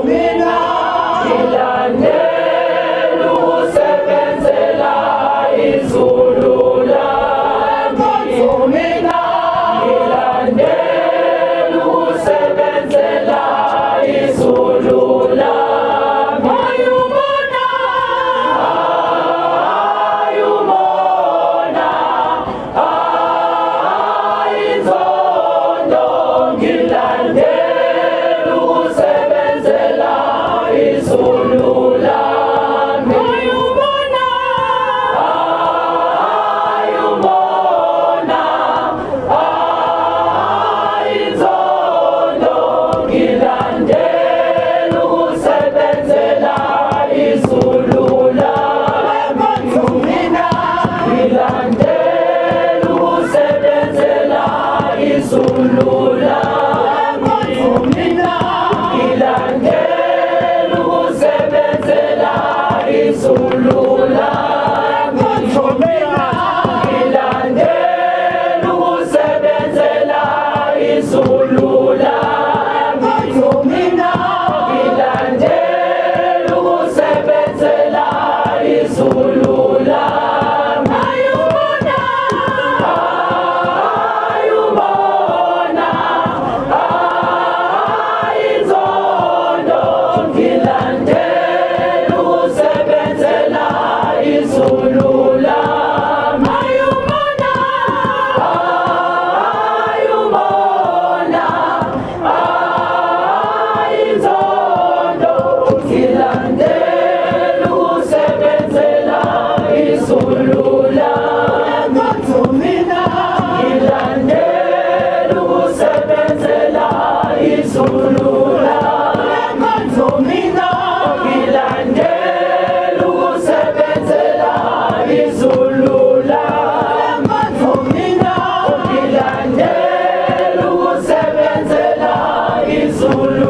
mina ngilandela ukusebenzela izulu lami. Mina ngilandela ukusebenzela izulu lami. Ayubona, ayubona, ayinzondo ngilandela ukusebenzela izulu lami. Ayubona, ayubona, ayinzondo ngilandela ukusebenzela izulu lami. Mina ngilandela ukusebenzela izulu lami. Mina ngilandela ukusebenzela izulu lami. Mina ngilandela ukusebenzela izulu lami. Mina ngilandela ukusebenzela izulu lami. Ayubona, ayubona, ayinzondo ngilandela ukusebenzela izulu lami. Ayubona, ayubona, ayinzondo ngilandela ukusebenzela izulu lami. Mina ngilandela ukusebenzela izulu lami. Mina ngilandela ukusebenzela izulu lami. Mina ngilandela ukusebenzela izulu